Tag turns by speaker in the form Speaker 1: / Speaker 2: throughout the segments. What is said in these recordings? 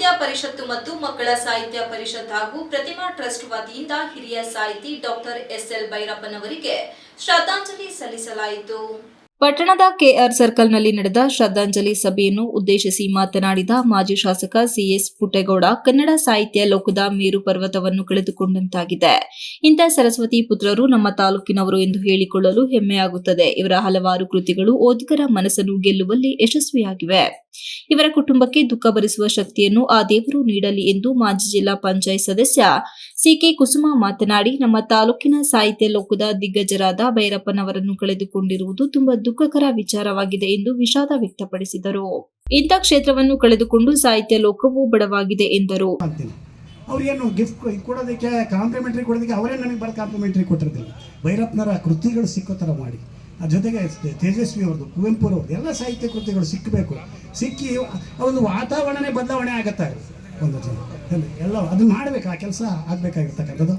Speaker 1: ಸಾಹಿತ್ಯ ಪರಿಷತ್ತು ಮತ್ತು ಮಕ್ಕಳ ಸಾಹಿತ್ಯ ಪರಿಷತ್ ಹಾಗೂ ಪ್ರತಿಮಾ ಟ್ರಸ್ಟ್ ವತಿಯಿಂದ ಹಿರಿಯ ಸಾಹಿತಿ ಡಾಕ್ಟರ್ ಎಸ್ಎಲ್ ಭೈರಪ್ಪನವರಿಗೆ ಶ್ರದ್ಧಾಂಜಲಿ ಸಲ್ಲಿಸಲಾಯಿತು. ಪಟ್ಟಣದ ಕೆಆರ್ ಸರ್ಕಲ್ನಲ್ಲಿ ನಡೆದ ಶ್ರದ್ಧಾಂಜಲಿ ಸಭೆಯನ್ನು ಉದ್ದೇಶಿಸಿ ಮಾತನಾಡಿದ ಮಾಜಿ ಶಾಸಕ ಸಿಎಸ್ ಪುಟ್ಟೇಗೌಡ, ಕನ್ನಡ ಸಾಹಿತ್ಯ ಲೋಕದ ಮೇರು ಪರ್ವತವನ್ನು ಕಳೆದುಕೊಂಡಂತಾಗಿದೆ. ಇಂಥ ಸರಸ್ವತಿ ಪುತ್ರರು ನಮ್ಮ ತಾಲೂಕಿನವರು ಎಂದು ಹೇಳಿಕೊಳ್ಳಲು ಹೆಮ್ಮೆಯಾಗುತ್ತದೆ. ಇವರ ಹಲವಾರು ಕೃತಿಗಳು ಓದುಗರ ಮನಸ್ಸನ್ನು ಗೆಲ್ಲುವಲ್ಲಿ ಯಶಸ್ವಿಯಾಗಿವೆ. ಇವರ ಕುಟುಂಬಕ್ಕೆ ದುಃಖ ಭರಿಸುವ ಶಕ್ತಿಯನ್ನು ಆ ದೇವರು ನೀಡಲಿ ಎಂದು ಮಾಜಿ ಜಿಲ್ಲಾ ಪಂಚಾಯತ್ ಸದಸ್ಯ ಸಿಕೆ ಕುಸುಮ ಮಾತನಾಡಿ, ನಮ್ಮ ತಾಲೂಕಿನ ಸಾಹಿತ್ಯ ಲೋಕದ ದಿಗ್ಗಜರಾದ ಭೈರಪ್ಪನವರನ್ನು ಕಳೆದುಕೊಂಡಿರುವುದು ತುಂಬಾ ದುಃಖಕರ ವಿಚಾರವಾಗಿದೆ ಎಂದು ವಿಷಾದ ವ್ಯಕ್ತಪಡಿಸಿದರು. ಇಂಥ ಕ್ಷೇತ್ರವನ್ನು ಕಳೆದುಕೊಂಡು ಸಾಹಿತ್ಯ ಲೋಕವು ಬಡವಾಗಿದೆ ಎಂದರು.
Speaker 2: ಅವ್ರಿಗೇನು ಗಿಫ್ಟ್ ಕೊಡೋದಕ್ಕೆ, ಕಾಂಪ್ಲಿಮೆಂಟರಿ ಕೊಡೋದಕ್ಕೆ ಅವರೇ ನನಗೆ ಬರೋ ಕಾಂಪ್ಲಿಮೆಂಟರಿ ಕೊಟ್ಟಿರ್ತಿಲ್ಲ. ಭೈರಪ್ಪನವರ ಕೃತಿಗಳು ಸಿಕ್ಕೋ ಥರ ಮಾಡಿ, ಅದ್ರ ಜೊತೆಗೆ ತೇಜಸ್ವಿ ಅವ್ರದ್ದು, ಕುವೆಂಪುರವ್ರದ್ದು ಎಲ್ಲ ಸಾಹಿತ್ಯ ಕೃತಿಗಳು ಸಿಕ್ಕಬೇಕು. ಸಿಕ್ಕಿ ಒಂದು ವಾತಾವರಣನೇ ಬದಲಾವಣೆ ಆಗುತ್ತೆ. ಒಂದು ಜನ ಎಲ್ಲ ಅದನ್ನ ಮಾಡಬೇಕು, ಆ ಕೆಲಸ ಆಗಬೇಕಾಗಿರ್ತಕ್ಕಂಥದ್ದು.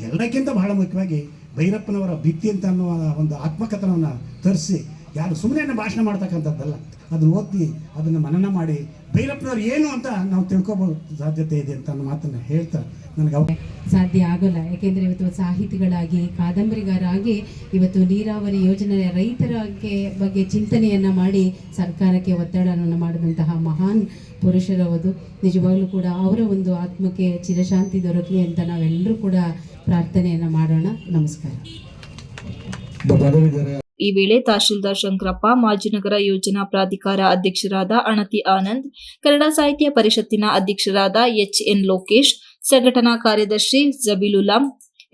Speaker 2: ಎಲ್ಲಕ್ಕಿಂತ ಬಹಳ ಮುಖ್ಯವಾಗಿ ಭೈರಪ್ಪನವರ ಭಿತ್ತಿ ಅಂತ ಅನ್ನುವ ಒಂದು ಆತ್ಮಕಥನವನ್ನು ತರಿಸಿ, ಯಾರು ಸುಮ್ಮನೆ ಭಾಷಣ ಮಾಡ್ತಕ್ಕಂಥದ್ದಲ್ಲ, ಅದನ್ನು ಓದಿ ಅದನ್ನು ಮನನ ಮಾಡಿ ಭೈರಪ್ಪನವ್ರು ಏನು ಅಂತ ನಾವು ತಿಳ್ಕೊಬೋದು ಸಾಧ್ಯತೆ ಇದೆ ಅಂತ ಅನ್ನೋ ಮಾತನ್ನು ಹೇಳ್ತಾ ನನಗೆ
Speaker 3: ಸಾಧ್ಯ ಆಗೋಲ್ಲ. ಯಾಕೆಂದರೆ ಇವತ್ತು ಸಾಹಿತಿಗಳಾಗಿ, ಕಾದಂಬರಿಗಾರಾಗಿ ಇವತ್ತು ನೀರಾವರಿ ಯೋಜನೆ ರೈತರ ಬಗ್ಗೆ ಚಿಂತನೆಯನ್ನು ಮಾಡಿ ಸರ್ಕಾರಕ್ಕೆ ಒತ್ತಡವನ್ನು ಮಾಡಿದಂತಹ ಮಹಾನ್ ಪುರುಷರವರು. ನಿಜವಾಗ್ಲೂ ಕೂಡ ಅವರ ಒಂದು ಆತ್ಮಕ್ಕೆ ಚಿರಶಾಂತಿ ದೊರಕಲಿ ಅಂತ ನಾವೆಲ್ಲರೂ ಕೂಡ ಪ್ರಾರ್ಥನೆಯನ್ನು ಮಾಡೋಣ. ನಮಸ್ಕಾರ.
Speaker 1: ಈ ವೇಳೆ ತಹಶೀಲ್ದಾರ್ ಶಂಕರಪ್ಪ, ಮಾಜಿನಗರ ಯೋಜನಾ ಪ್ರಾಧಿಕಾರ ಅಧ್ಯಕ್ಷರಾದ ಅಣತಿ ಆನಂದ್, ಕನ್ನಡ ಸಾಹಿತ್ಯ ಪರಿಷತ್ತಿನ ಅಧ್ಯಕ್ಷರಾದ ಎಚ್ಎನ್ ಲೋಕೇಶ್, ಸಂಘಟನಾ ಕಾರ್ಯದರ್ಶಿ ಜಬೀಲುಲ್ಲಾ,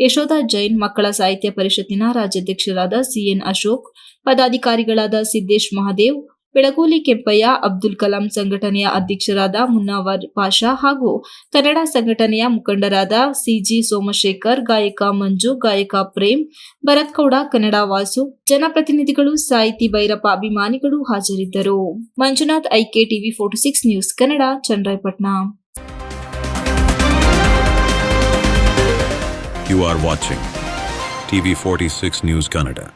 Speaker 1: ಯಶೋಧ ಜೈನ್, ಮಕ್ಕಳ ಸಾಹಿತ್ಯ ಪರಿಷತ್ತಿನ ರಾಜ್ಯಾಧ್ಯಕ್ಷರಾದ ಸಿಎನ್ ಅಶೋಕ್, ಪದಾಧಿಕಾರಿಗಳಾದ ಸಿದ್ದೇಶ್ ಮಹದೇವ್, ಬೆಳಗೋಲಿ ಕೆಂಪಯ್ಯ, ಅಬ್ದುಲ್ ಕಲಾಂ ಸಂಘಟನೆಯ ಅಧ್ಯಕ್ಷರಾದ ಮುನ್ನಾವರ್ ಪಾಷಾ ಹಾಗೂ ಕನ್ನಡ ಸಂಘಟನೆಯ ಮುಖಂಡರಾದ ಸಿಜಿ ಸೋಮಶೇಖರ್, ಗಾಯಕ ಮಂಜು, ಗಾಯಕ ಪ್ರೇಮ್, ಭರತ್ ಗೌಡ, ಕನ್ನಡ ವಾಸು, ಜನಪ್ರತಿನಿಧಿಗಳು, ಸಾಹಿತಿ ಭೈರಪ್ಪ ಅಭಿಮಾನಿಗಳು ಹಾಜರಿದ್ದರು. Manjunath, IK TV 46 news Kannada, Channarayapatna.
Speaker 4: You are watching TV 46 News Kannada.